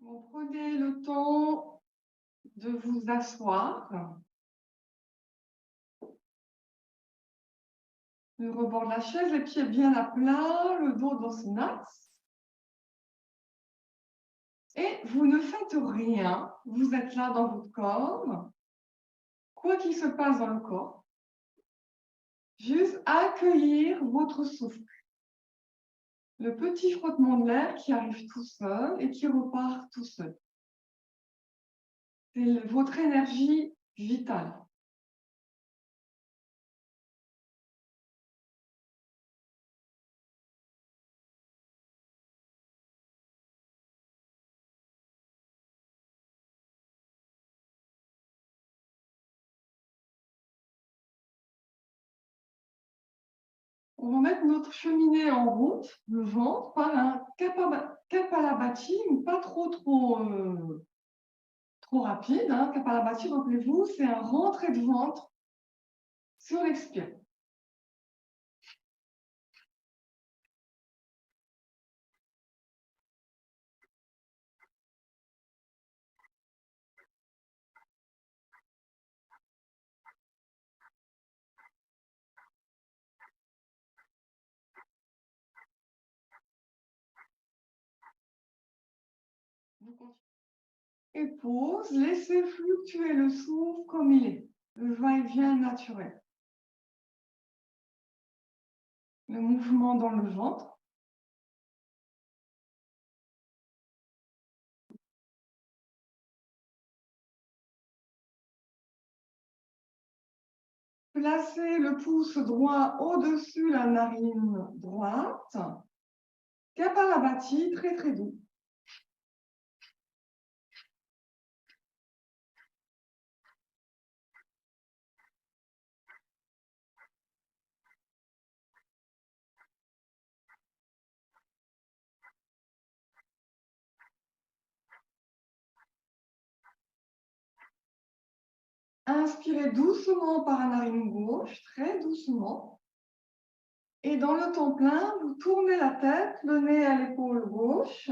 Vous prenez le temps de vous asseoir, le rebord de la chaise, les pieds bien à plat, le dos dans son axe. Et vous ne faites rien, vous êtes là dans votre corps, quoi qu'il se passe dans le corps, juste accueillir votre souffle. Le petit frottement de l'air qui arrive tout seul et qui repart tout seul. C'est votre énergie vitale. On va mettre notre cheminée en route, le ventre, par un Kapalabhati, pas trop rapide. Kapalabhati, rappelez-vous, c'est un rentrée de ventre sur l'expire. Vous continuez. Et pause, laissez fluctuer le souffle comme il est, le va-et-vient naturel. Le mouvement dans le ventre. Placez le pouce droit au-dessus la narine droite. Kapalabhati, très très doux. Inspirez doucement par la narine gauche, très doucement. Et dans le temps plein, vous tournez la tête, le nez à l'épaule gauche.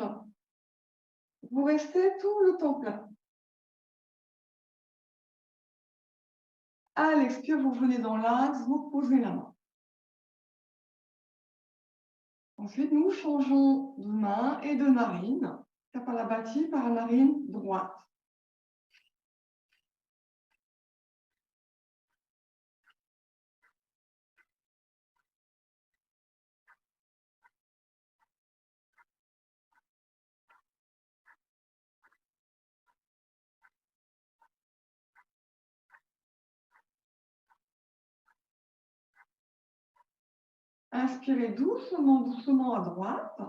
Vous restez tout le temps plein. À l'expire, vous venez dans l'axe, vous posez la main. Ensuite, nous changeons de main et de narine. Kapalabhati par la narine droite. Inspirez doucement, doucement à droite.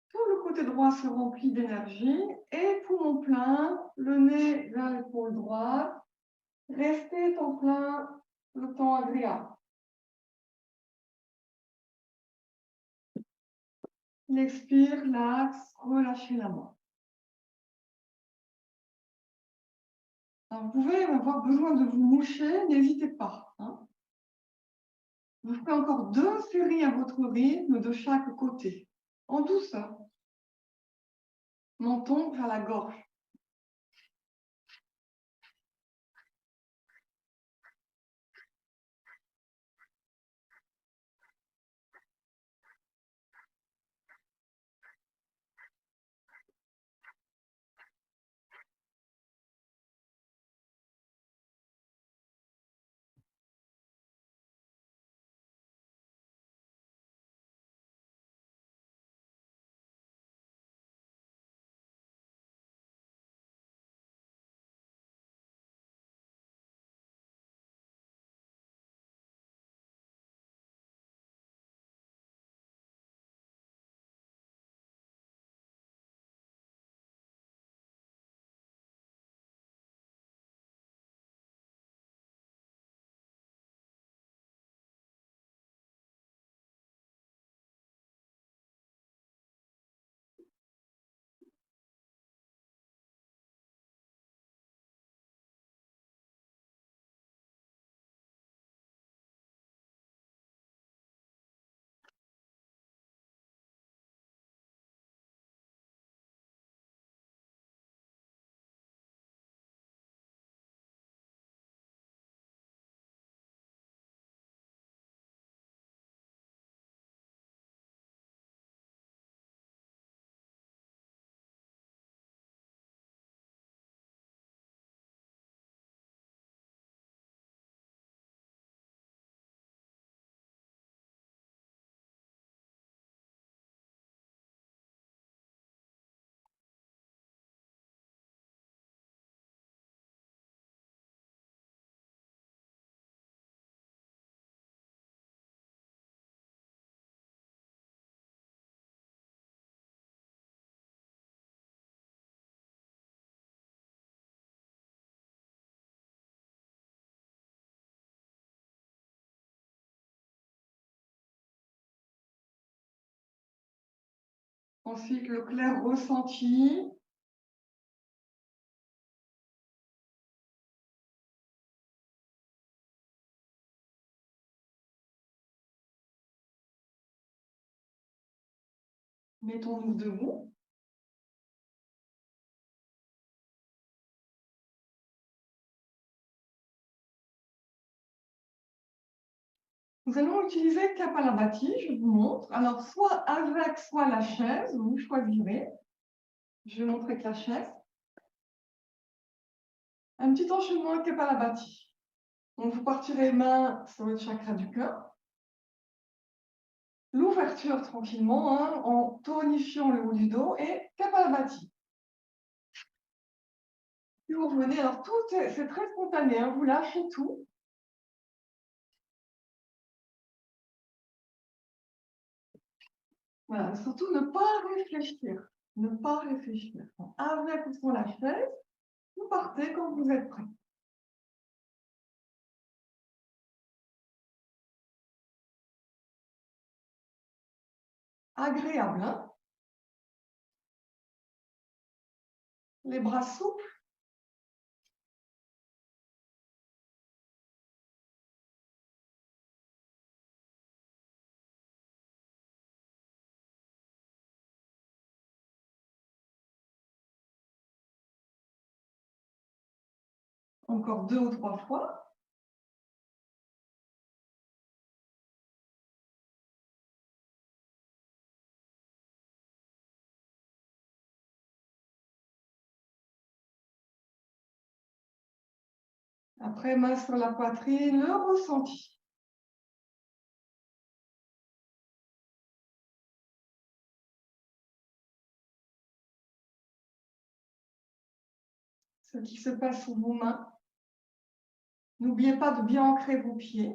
Tout le côté droit se remplit d'énergie. Et poumon plein, le nez vers l'épaule droite. Restez en plein le temps agréable. L'expire, l'axe, relâchez la main. Alors, vous pouvez avoir besoin de vous moucher, n'hésitez pas. Vous ferez encore 2 séries à votre rythme de chaque côté, en douceur. Menton vers la gorge. Ensuite, le clair ressenti. Mettons-nous debout. Nous allons utiliser Kapalabhati, je vous montre. Alors, soit avec, soit la chaise, vous choisirez. Je vais montrer que la chaise. Un petit enchaînement Kapalabhati. Donc, vous partirez main sur le chakra du cœur. L'ouverture tranquillement, hein, en tonifiant le haut du dos et Kapalabhati. Puis vous revenez, alors tout c'est très spontané, hein, vous lâchez tout. Voilà, surtout ne pas réfléchir. Ne pas réfléchir. Avec ou sans la chaise, vous partez quand vous êtes prêt. Agréable, hein? Les bras souples. Encore 2 ou 3 fois. Après, main sur la poitrine, le ressenti. Ce qui se passe sous vos mains. N'oubliez pas de bien ancrer vos pieds.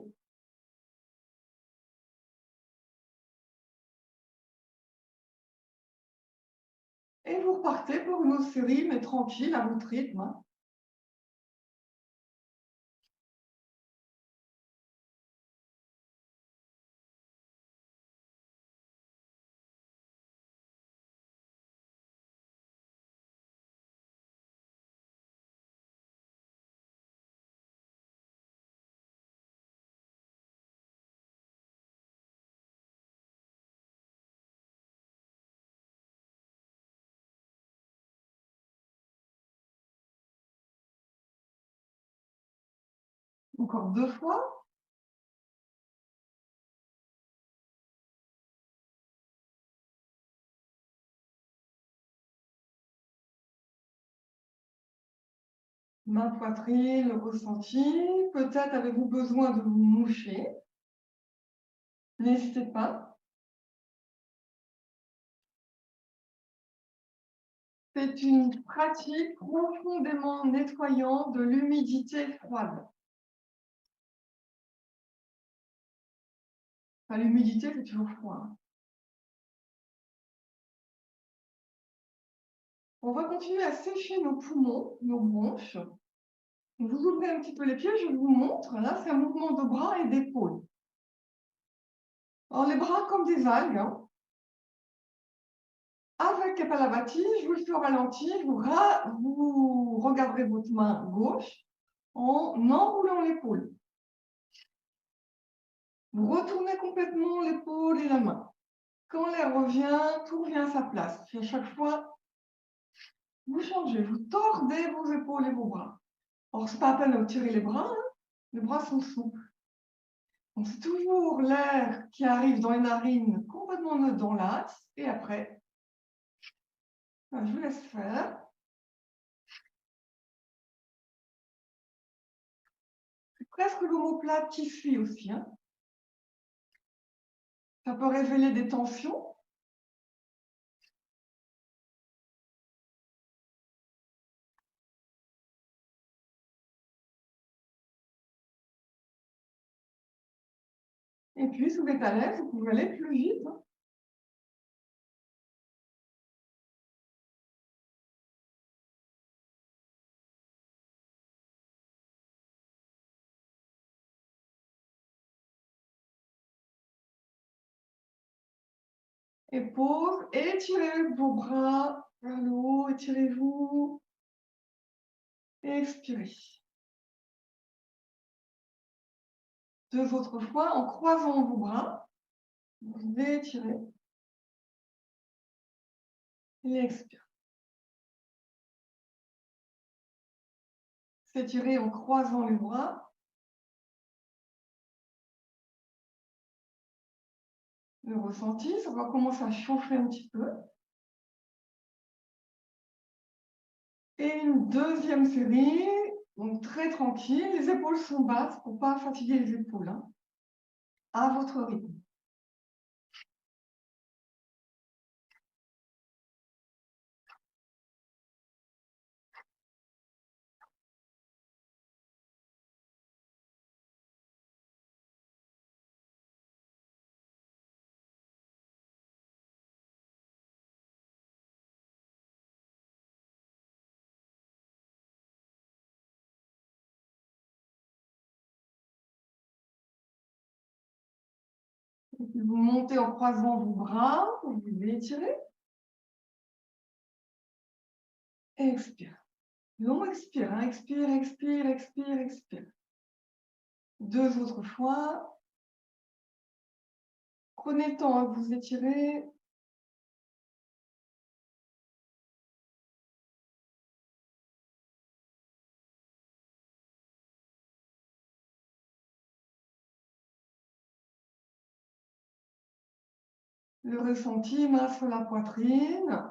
Et vous repartez pour une autre série, mais tranquille, à votre rythme, hein. Encore 2 fois. Main poitrine, le ressenti. Peut-être avez-vous besoin de vous moucher. N'hésitez pas. C'est une pratique profondément nettoyante de l'humidité froide. Enfin, l'humidité, c'est toujours froid, hein. On va continuer à sécher nos poumons, nos bronches. Vous ouvrez un petit peu les pieds, je vous montre. Là, c'est un mouvement de bras et d'épaules. Alors, les bras comme des algues, hein. Avec Kapalabhati, je vous le fais au ralenti. Vous regarderez votre main gauche en enroulant l'épaule. Vous retournez complètement l'épaule et la main. Quand l'air revient, tout revient à sa place. Puis à chaque fois, vous changez, vous tordez vos épaules et vos bras. Alors, c'est pas à peine de tirer les bras, hein. Les bras sont souples. Donc, c'est toujours l'air qui arrive dans les narines, complètement neutre dans l'axe. Et après, je vous laisse faire. C'est presque l'omoplate qui suit aussi, hein. Ça peut révéler des tensions. Et puis, si vous êtes à l'aise, vous pouvez aller plus vite, hein. Et pause. Étirez vos bras vers le haut. Étirez-vous. Expirez. 2 autres fois en croisant vos bras. Vous étirez. Et expirez. S'étirer en croisant les bras. Le ressenti, ça va commencer à chauffer un petit peu. Et une deuxième série, donc très tranquille. Les épaules sont basses pour ne pas fatiguer les épaules. Hein, à votre rythme. Vous montez en croisant vos bras, vous étirez. Expire. Long expire, hein. Expire, expire, expire, expire. 2 autres fois. Prenez le temps, hein, vous étirez. Le ressenti, main sur la poitrine.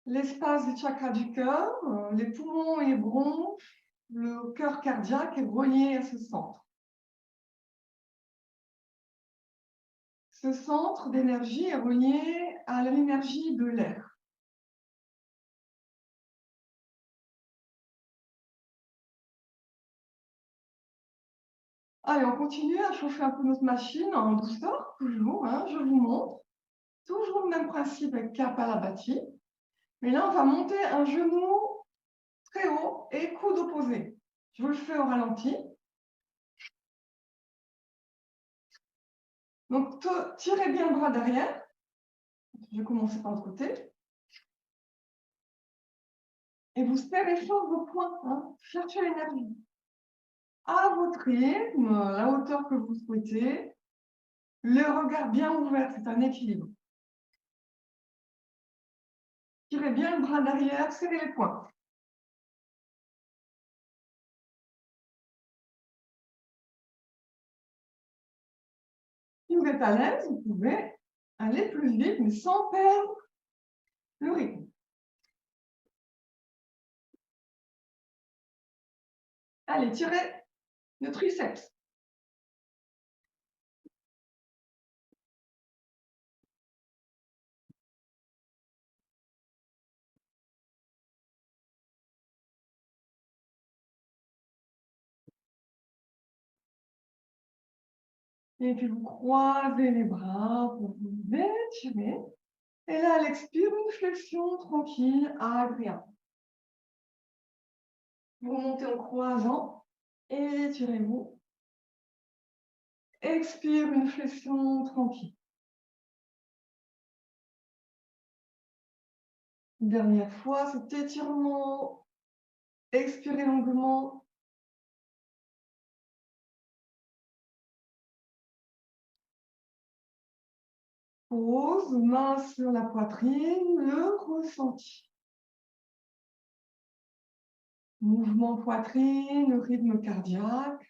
L'espace du chakra du cœur, les poumons et les bronches, le cœur cardiaque est relié à ce centre. Ce centre d'énergie est relié à l'énergie de l'air. Allez, on continue à chauffer un peu notre machine en douceur, toujours. Hein, je vous montre. Toujours le même principe avec Kapalabhati. Mais là, on va monter un genou très haut et coude opposé. Je vous le fais au ralenti. Donc, tirez bien le bras derrière. Je vais commencer par l'autre côté. Et vous serrez fort vos poings. Hein. Cherchez l'énergie. À votre rythme, la hauteur que vous souhaitez. Le regard bien ouvert, c'est un équilibre. Tirez bien le bras derrière, serrez les poings. Si vous êtes à l'aise, vous pouvez aller plus vite, mais sans perdre le rythme. Allez, tirez le triceps. Et puis vous croisez les bras pour vous étirer. Et là, à l'expire, une flexion tranquille, agréable. Vous remontez en croisant, étirez-vous. Expire, une flexion tranquille. Dernière fois, cet étirement. Expirez longuement. Pause, main sur la poitrine, le ressenti. Mouvement poitrine, rythme cardiaque.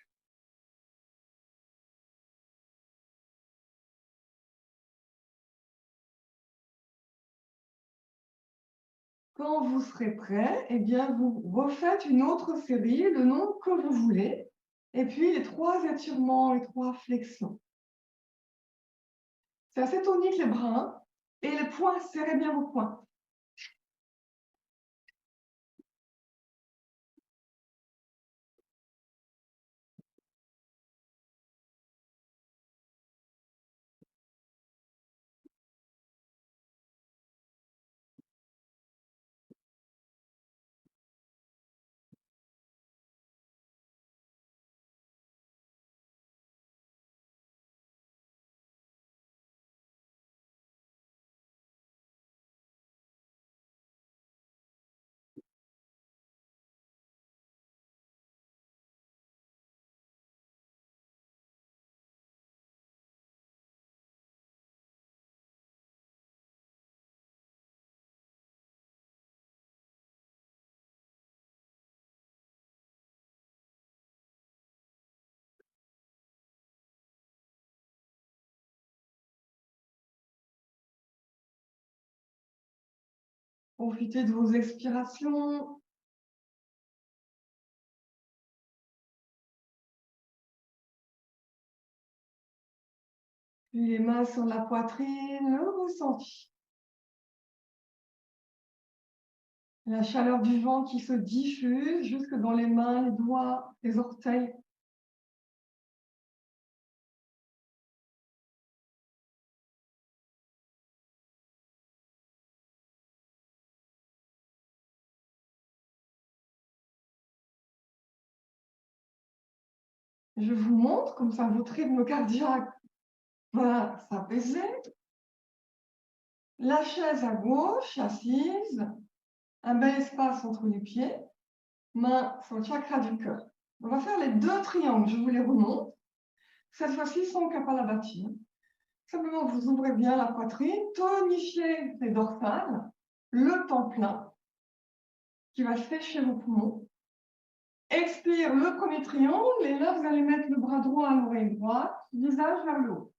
Quand vous serez prêt, eh bien, vous refaites une autre série, le nombre que vous voulez, et puis les 3 étirements, les 3 flexions. C'est assez tonique les bras, hein, et les poings, serrez bien vos poings. Profitez de vos expirations. Les mains sur la poitrine, le ressenti. La chaleur du vent qui se diffuse jusque dans les mains, les doigts, les orteils. Je vous montre, comme ça votre rythme cardiaque va s'apaiser. La chaise à gauche, assise, un bel espace entre les pieds, main sur le chakra du cœur. On va faire les 2 triangles, je vous les remonte. Cette fois-ci sans Kapalabhati. Simplement, vous ouvrez bien la poitrine, tonifiez les dorsales, le temps plein qui va sécher vos poumons. Expire le premier triangle et là, vous allez mettre le bras droit à l'oreille droite, visage vers le haut.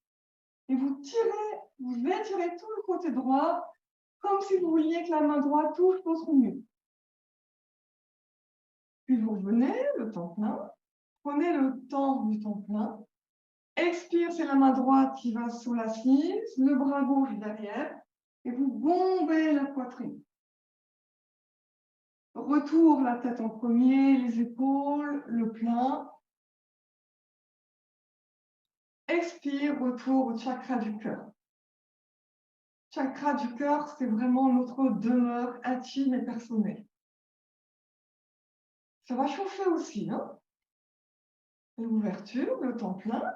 Et vous tirez, vous étirez tout le côté droit comme si vous vouliez que la main droite touche votre mur. Puis vous revenez, le temps plein. Prenez le temps du temps plein. Expire, c'est la main droite qui va sur l'assise, le bras gauche derrière, et vous bombez la poitrine. Retour la tête en premier, les épaules, le plein. Expire, retour au chakra du cœur. Chakra du cœur, c'est vraiment notre demeure intime et personnelle. Ça va chauffer aussi, hein? L'ouverture, le temps plein.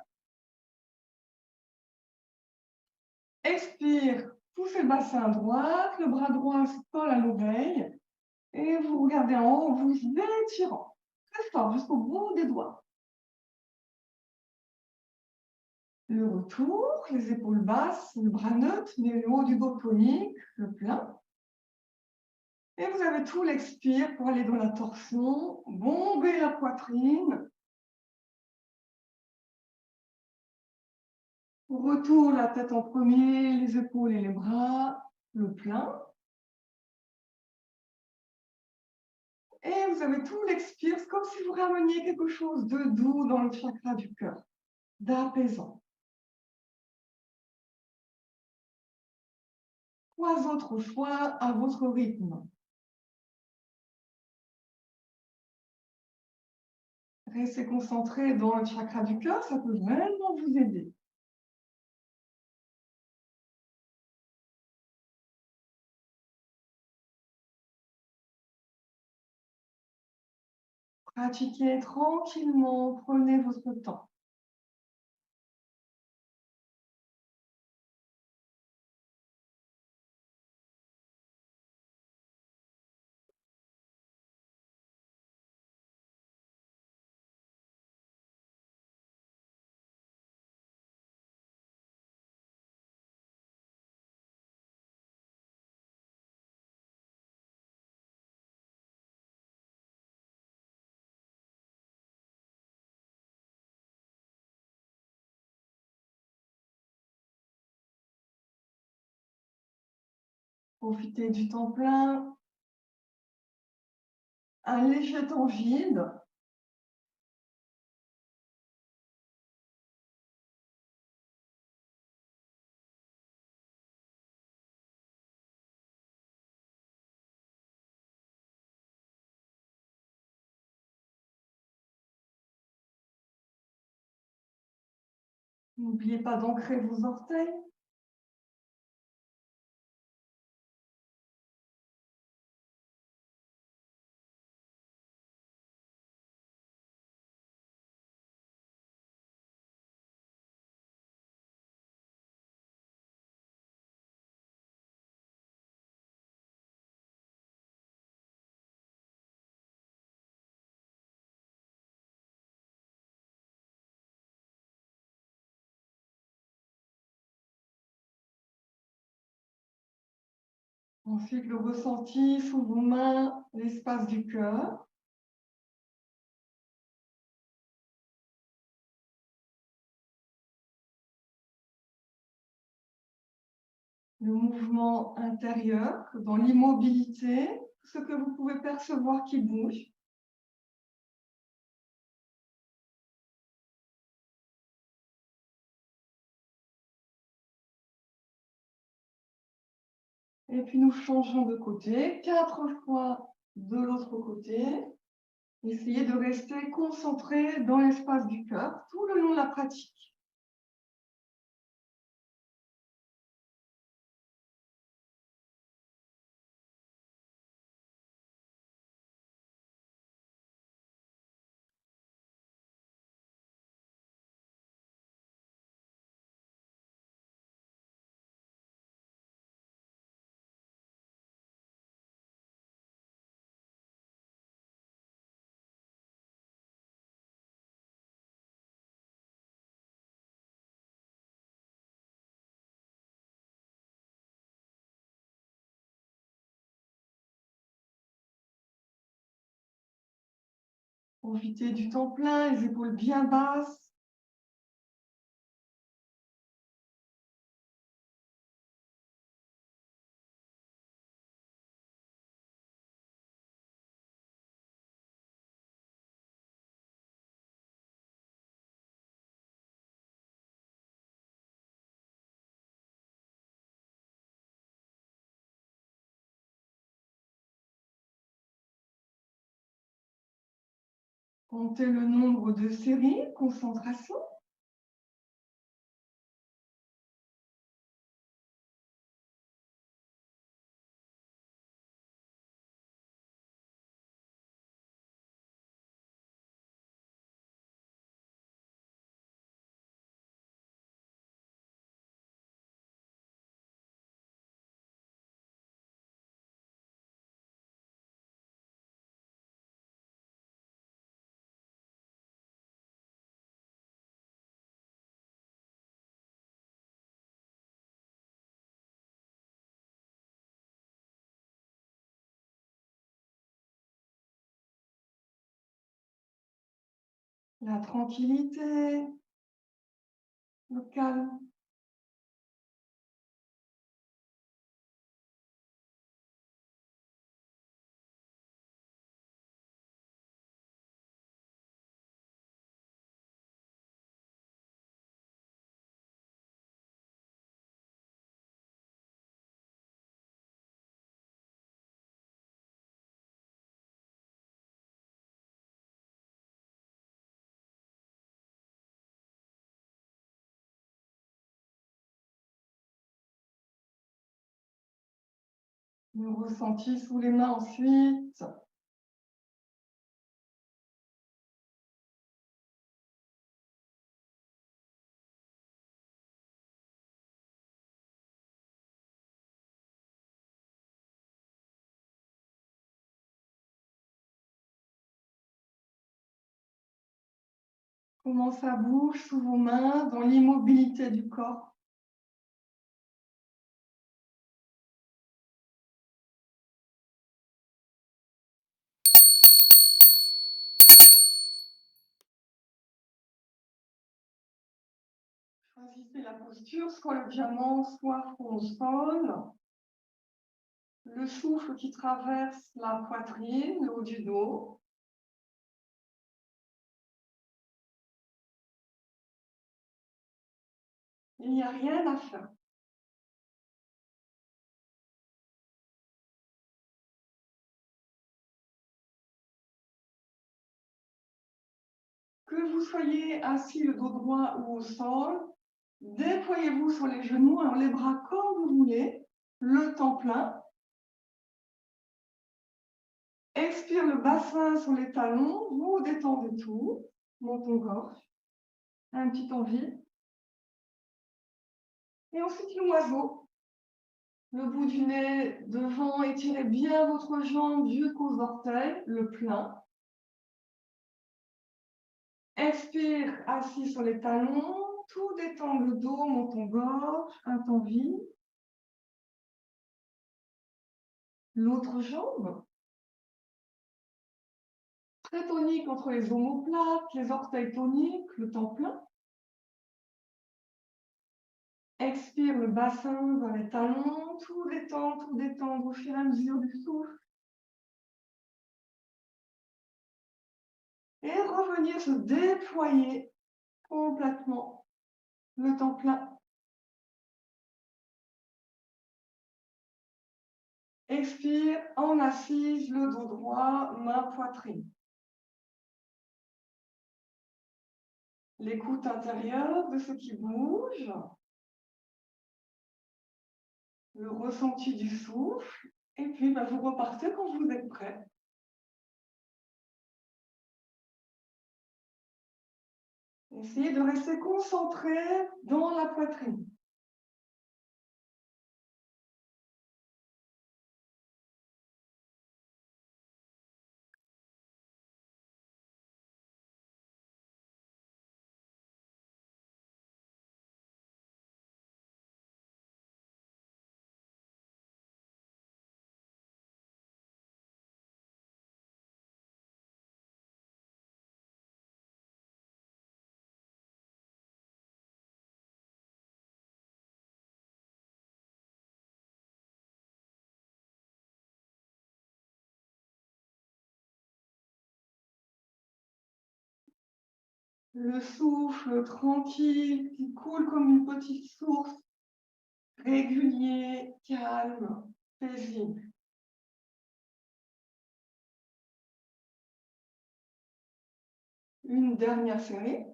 Expire, poussez le bassin à droite, le bras droit se colle à l'oreille et vous regardez en haut, vous étirant très fort jusqu'au bout des doigts. Le retour, les épaules basses, le bras neutre, mais le haut du dos tonique, le plein. Et vous avez tout l'expire pour aller dans la torsion, bomber la poitrine. Retour, la tête en premier, les épaules et les bras, le plein. Et vous avez tout l'expire, c'est comme si vous rameniez quelque chose de doux dans le chakra du cœur, d'apaisant. 3 autres fois à votre rythme. Restez concentré dans le chakra du cœur, ça peut vraiment vous aider. Pratiquez tranquillement, prenez votre temps. Profitez du temps plein. Un léger temps vide. N'oubliez pas d'ancrer vos orteils. Ensuite, le ressenti sous vos mains, l'espace du cœur. le mouvement intérieur, dans l'immobilité, ce que vous pouvez percevoir qui bouge. Et puis nous changeons de côté, 4 fois de l'autre côté. Essayez de rester concentré dans l'espace du cœur tout le long de la pratique. Profitez du temps plein, les épaules bien basses. Comptez le nombre de séries, concentration. La tranquillité, le calme. Le ressenti sous les mains ensuite. Comment ça bouge sous vos mains dans l'immobilité du corps. Choisissez la posture, soit le diamant, soit front au sol. Le souffle qui traverse la poitrine, le haut du dos. Il n'y a rien à faire. Que vous soyez assis le dos droit ou au sol, déployez-vous sur les genoux, alors les bras comme vous voulez, le temps plein. Expire le bassin sur les talons, vous détendez tout, menton-gorge, un petit envie. Et ensuite l'oiseau. Le bout du nez devant, étirez bien votre jambe jusqu'aux orteils, le plein. Expire, assis sur les talons, tout détendre le dos, menton-gorge, un temps vide. L'autre jambe. Très tonique entre les omoplates, les orteils toniques, le temps plein. Expire le bassin vers les talons, tout détendre au fur et à mesure du souffle. Et revenir se déployer complètement le temps plein. Expire en assise, le dos droit, main poitrine. L'écoute intérieure de ce qui bouge. Le ressenti du souffle. Et puis, vous repartez quand vous êtes prêt. Essayez de rester concentré dans la poitrine. Le souffle tranquille qui coule comme une petite source, régulier, calme, paisible. Une dernière série.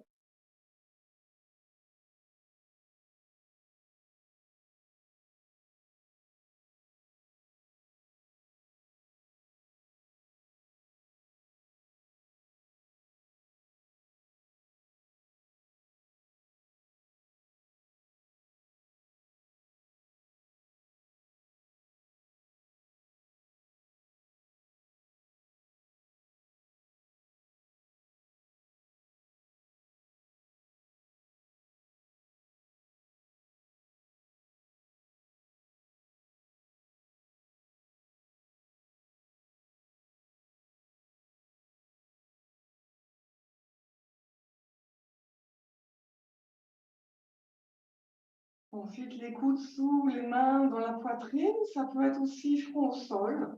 Ensuite, les coudes sous les mains dans la poitrine, ça peut être aussi front au sol.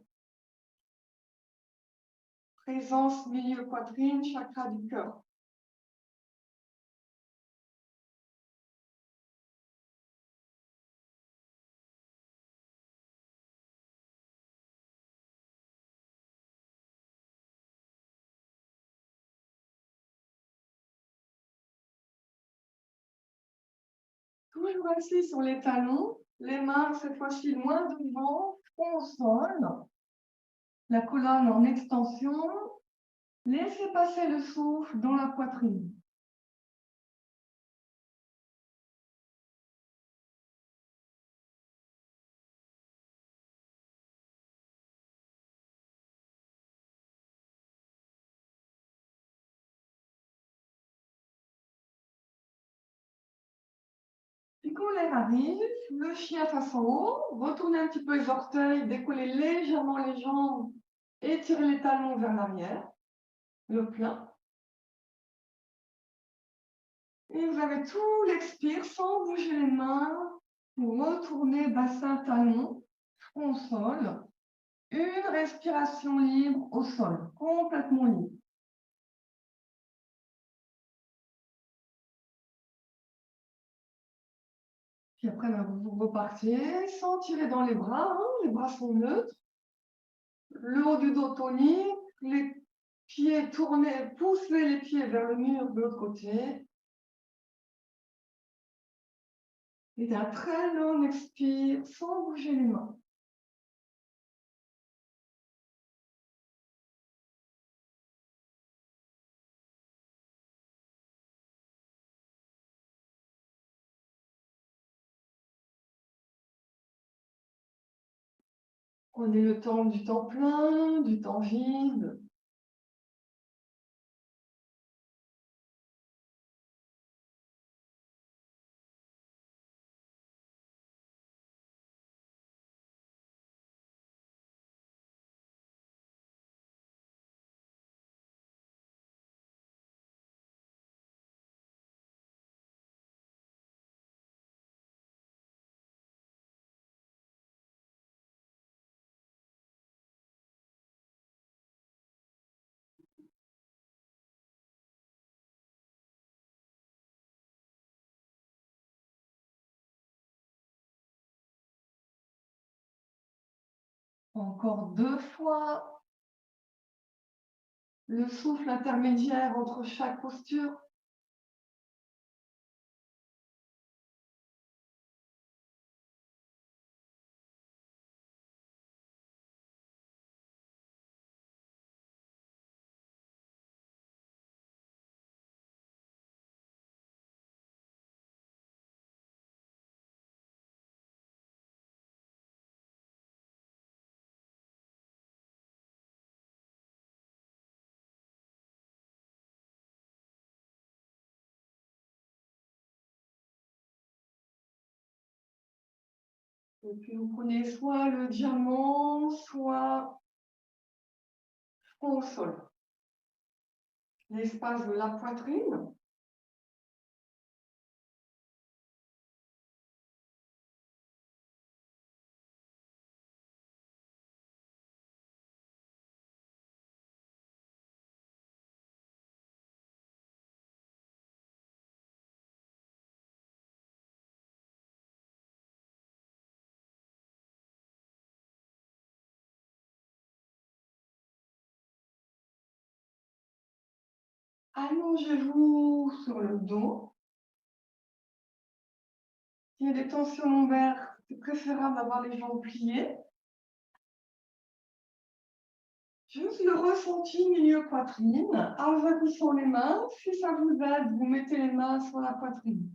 Présence milieu poitrine, chakra du cœur. Toujours assis sur les talons, les mains cette fois-ci loin devant, front au sol, la colonne en extension. Laissez passer le souffle dans la poitrine. Puis quand l'air arrive, le chien face en haut, retournez un petit peu les orteils, décollez légèrement les jambes, étirez les talons vers l'arrière, le plein. Et vous avez tout l'expire sans bouger les mains pour retourner bassin talon, front au sol. Une respiration libre au sol, complètement libre. Puis après, vous repartez sans tirer dans les bras, hein, les bras sont neutres. Le haut du dos tonique, les pieds tournés, poussez les pieds vers le mur de l'autre côté. Et d'un très long expire sans bouger les mains. Prenez le temps du temps plein, du temps vide. Encore 2 fois. Le souffle intermédiaire entre chaque posture. Et puis vous prenez soit le diamant, soit front au sol. L'espace de la poitrine. Allongez-vous sur le dos. S'il y a des tensions lombaires, c'est préférable d'avoir les jambes pliées. Juste le ressenti milieu poitrine, en accouchant les mains. Si ça vous aide, vous mettez les mains sur la poitrine.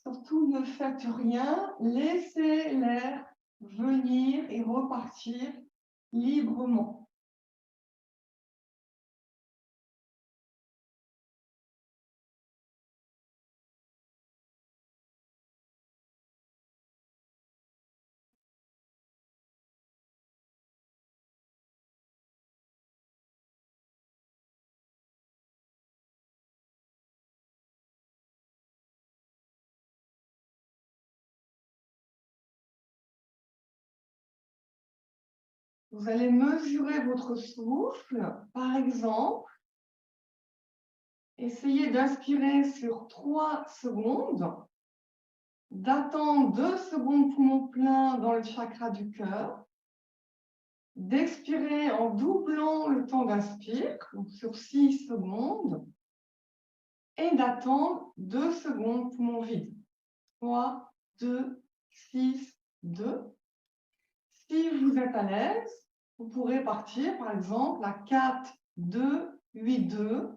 Surtout, ne faites rien, laissez l'air venir et repartir librement. Vous allez mesurer votre souffle. Par exemple, essayez d'inspirer sur 3 secondes, d'attendre 2 secondes poumon plein dans le chakra du cœur, d'expirer en doublant le temps d'inspire, sur 6 secondes, et d'attendre 2 secondes poumon vide. 3, 2, 6, 2. Si vous êtes à l'aise, vous pourrez partir par exemple à 4, 2, 8, 2,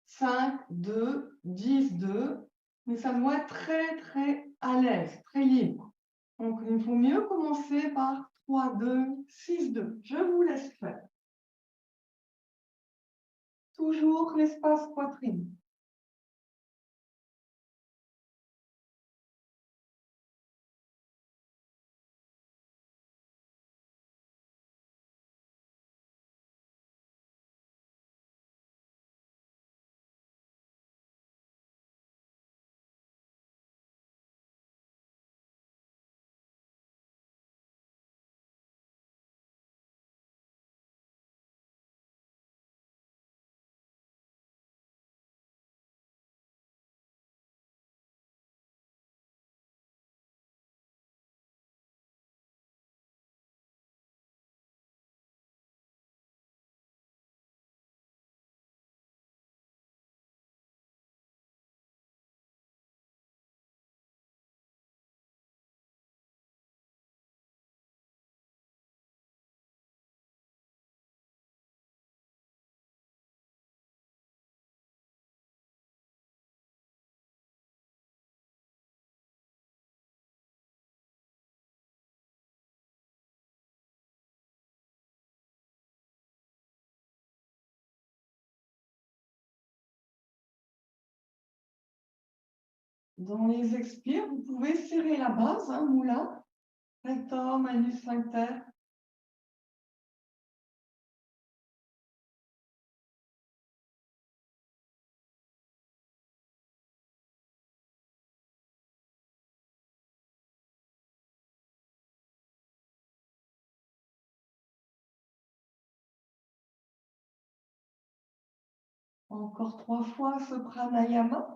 5, 2, 10, 2, mais ça doit être très à l'aise, très libre. Donc il faut mieux commencer par 3, 2, 6, 2. Je vous laisse faire. Toujours l'espace poitrine. Dans les expires, vous pouvez serrer la base, moula, rectum, anus, sphincter. Encore 3 fois ce pranayama.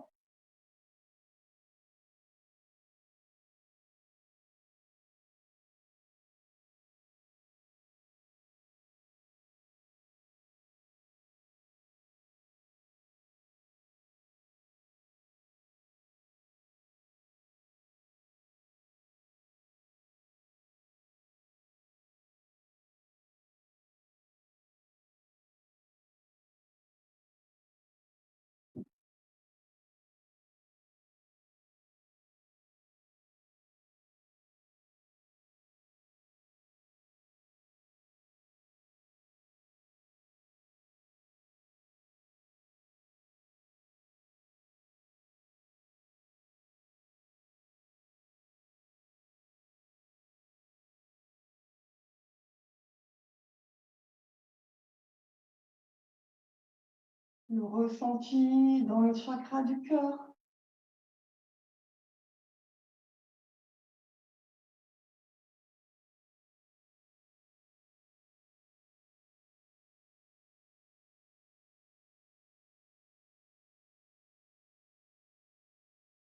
Le ressenti dans le chakra du cœur.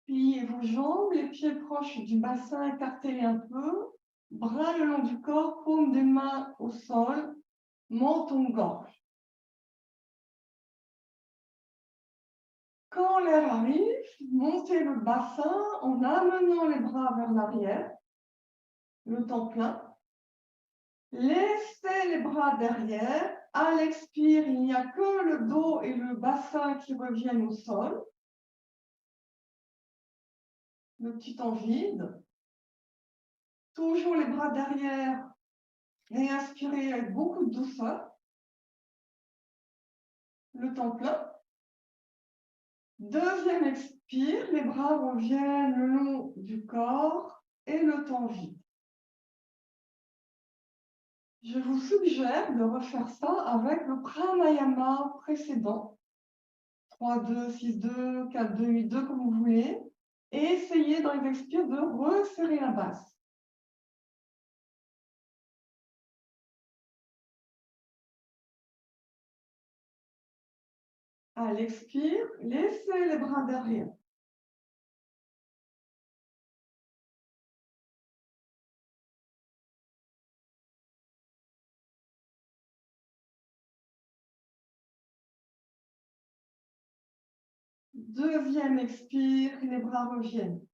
Pliez vos jambes, les pieds proches du bassin, écartez un peu. Bras le long du corps, paume des mains au sol, menton-gorge. Quand l'air arrive, montez le bassin en amenant les bras vers l'arrière, le temps plein. Laissez les bras derrière. À l'expire, il n'y a que le dos et le bassin qui reviennent au sol. Le petit temps vide. Toujours les bras derrière. Réinspirez avec beaucoup de douceur. Le temps plein. Deuxième expire, les bras reviennent le long du corps et le temps vide. Je vous suggère de refaire ça avec le pranayama précédent. 3-2, 6-2, 4-2, 8-2, comme vous voulez. Et essayez dans les expires de resserrer la base. À l'expire, laissez les bras derrière. Deuxième expire, les bras reviennent.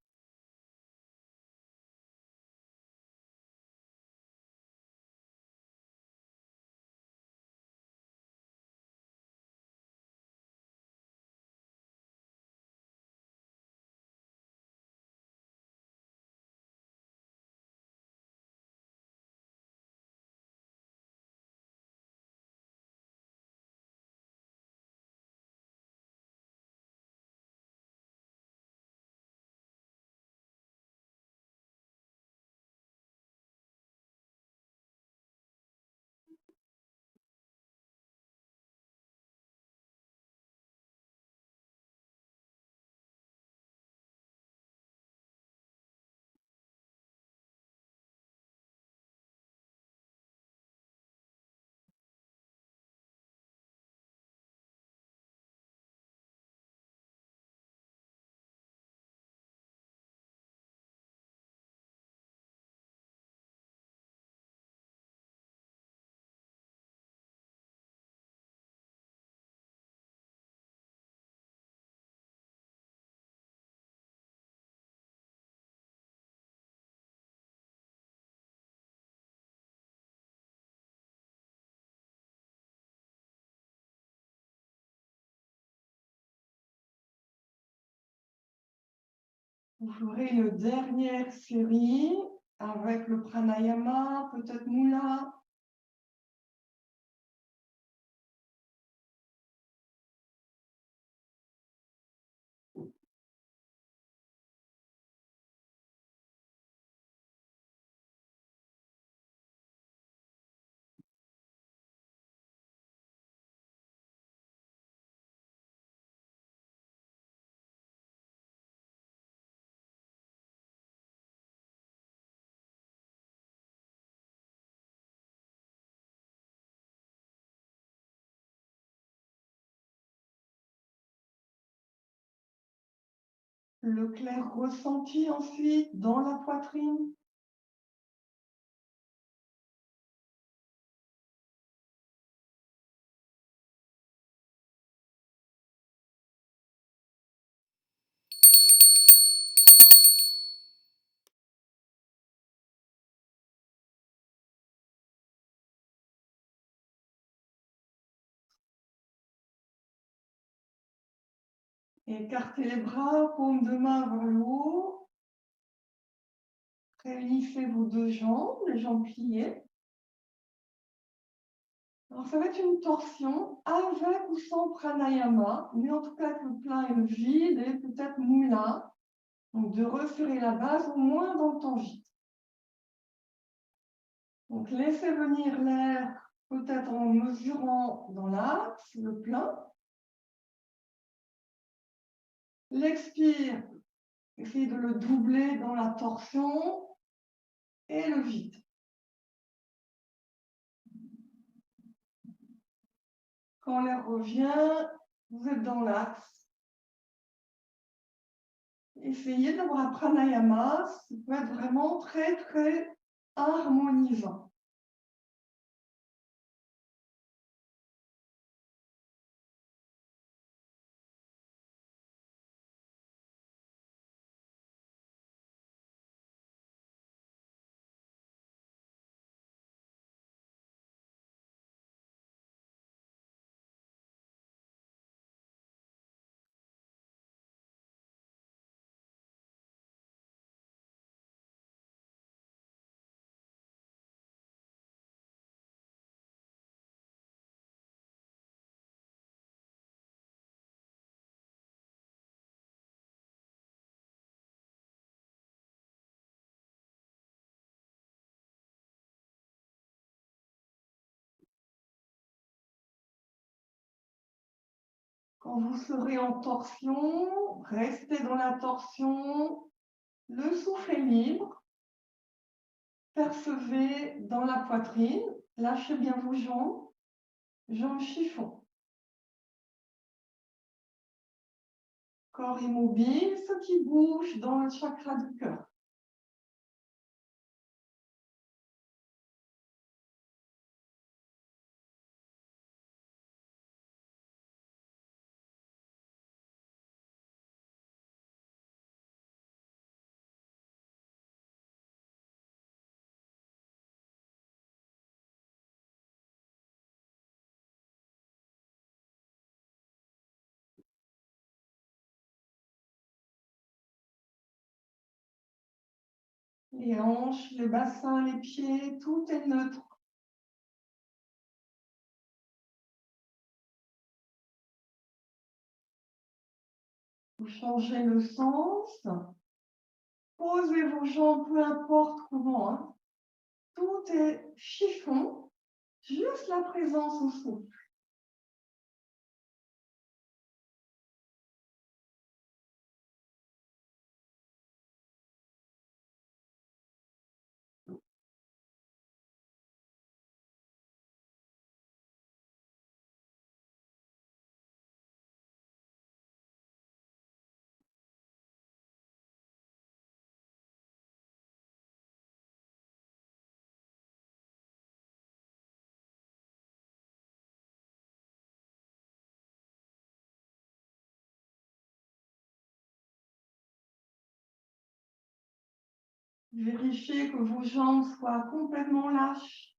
Vous ferez une dernière série avec le pranayama, peut-être moula. Le clair ressenti ensuite dans la poitrine. Écartez les bras, paume de main vers le haut. Réunissez vos deux jambes, les jambes pliées. Alors, ça va être une torsion avec ou sans pranayama, mais en tout cas que le plein et le vide et peut-être moula. Donc, de resserrer la base au moins dans le temps vide. Donc, laissez venir l'air peut-être en mesurant dans l'axe, le plein. L'expire, essayez de le doubler dans la torsion et le vide. Quand l'air revient, vous êtes dans l'axe. Essayez d'avoir un pranayama, ça peut être vraiment très, très harmonisant. Quand vous serez en torsion, restez dans la torsion, le souffle est libre, percevez dans la poitrine, lâchez bien vos jambes, jambes chiffon. Corps immobile, ce qui bouge dans le chakra du cœur. Les hanches, les bassins, les pieds, tout est neutre. Vous changez le sens. Posez vos jambes, peu importe comment. Hein. Tout est chiffon, juste la présence au souffle. Vérifiez que vos jambes soient complètement lâches.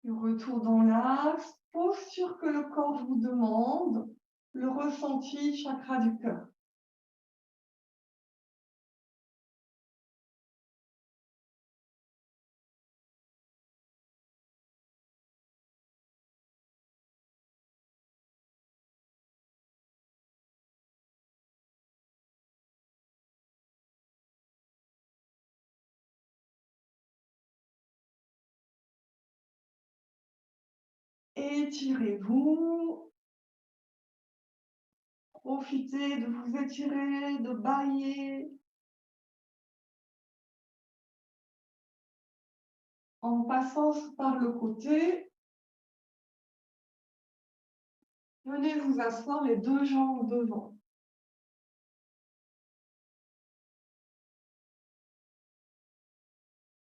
Le retour dans l'axe, posture que le corps vous demande, le ressenti chakra du cœur. Étirez-vous. Profitez de vous étirer, de bailler. passant par le côté, venez vous asseoir les deux jambes devant.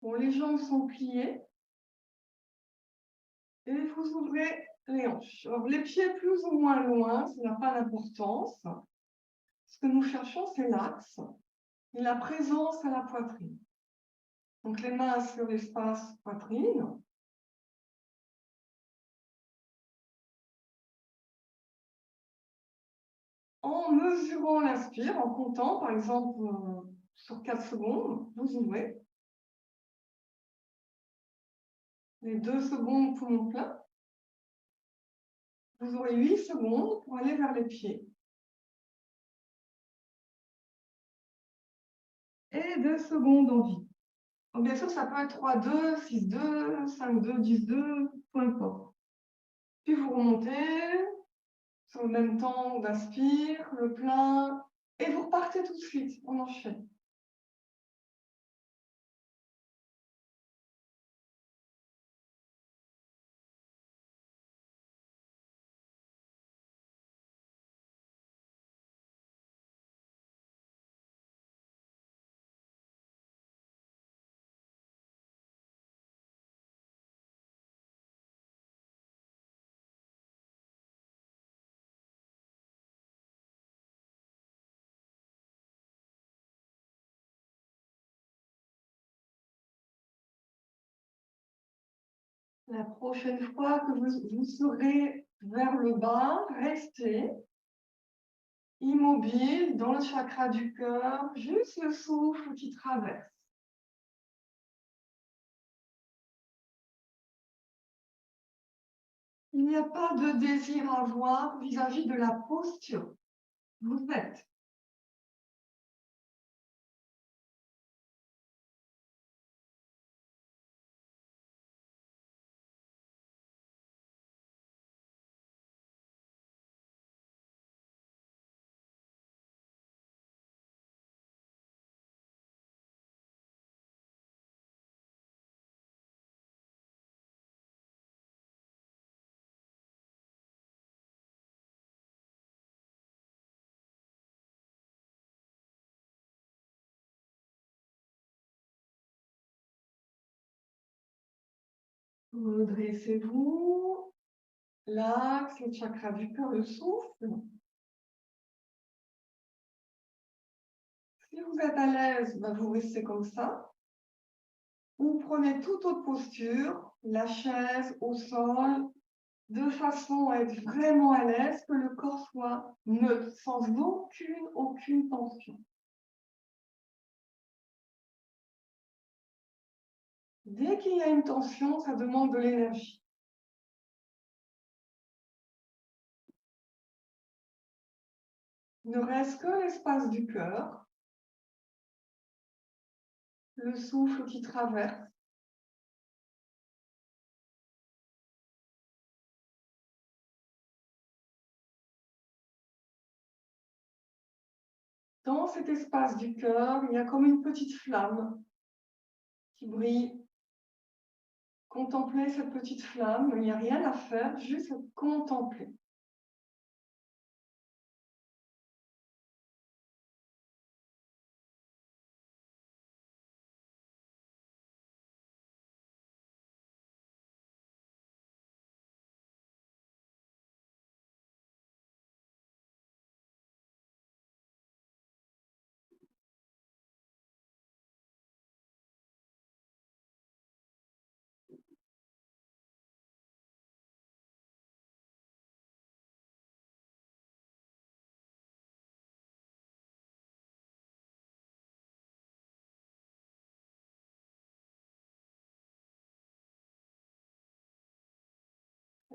Bon, les jambes sont pliées et vous ouvrez les hanches. Alors, les pieds plus ou moins loin, ça n'a pas d'importance. Ce que nous cherchons, c'est l'axe et la présence à la poitrine. Donc, les mains sur l'espace poitrine. En mesurant l'inspire, en comptant, par exemple, sur 4 secondes, vous ouvrez. Les 2 secondes poumon plein. Vous aurez 8 secondes pour aller vers les pieds. Et 2 secondes en vide. Donc, bien sûr, ça peut être 3-2, 6-2, 5-2, 10-2, peu importe. Puis vous remontez sur le même temps d'inspire, le plein, et vous repartez tout de suite. On enchaîne. La prochaine fois que vous serez vers le bas, restez immobile dans le chakra du cœur, juste le souffle qui traverse. Il n'y a pas de désir à avoir vis-à-vis de la posture. Vous êtes. Redressez-vous. L'axe, le chakra du cœur, le souffle. Si vous êtes à l'aise, vous restez comme ça. Ou prenez toute autre posture, la chaise au sol, de façon à être vraiment à l'aise, que le corps soit neutre, sans aucune tension. Dès qu'il y a une tension, ça demande de l'énergie. Il ne reste que l'espace du cœur, le souffle qui traverse. Dans cet espace du cœur, il y a comme une petite flamme qui brille. Contemplez cette petite flamme, il n'y a rien à faire, juste contempler.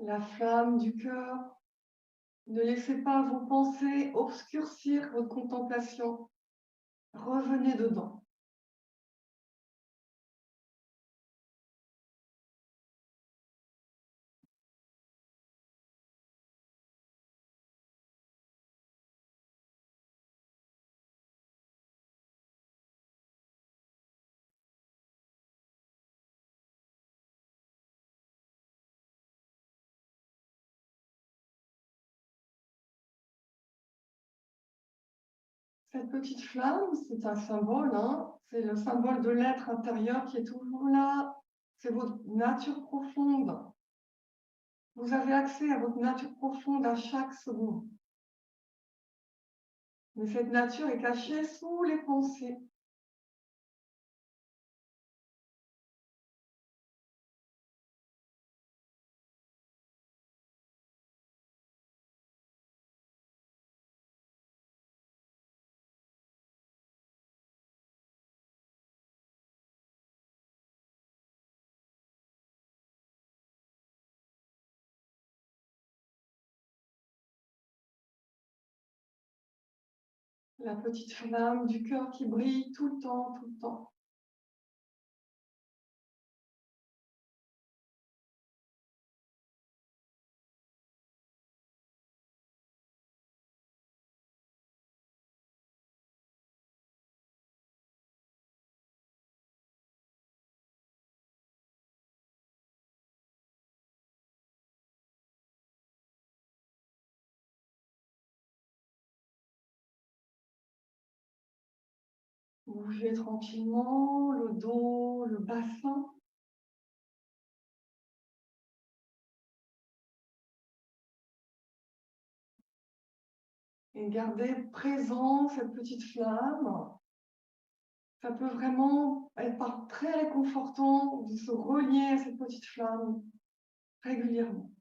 La flamme du cœur. Ne laissez pas vos pensées obscurcir votre contemplation. Revenez dedans. Cette petite flamme, c'est un symbole, hein, c'est le symbole de l'être intérieur qui est toujours là. C'est votre nature profonde. Vous avez accès à votre nature profonde à chaque seconde. Mais cette nature est cachée sous les pensées. La petite flamme du cœur qui brille tout le temps, tout le temps. Bougez tranquillement le dos, le bassin. Et gardez présent cette petite flamme. Ça peut vraiment être très réconfortant de se relier à cette petite flamme régulièrement.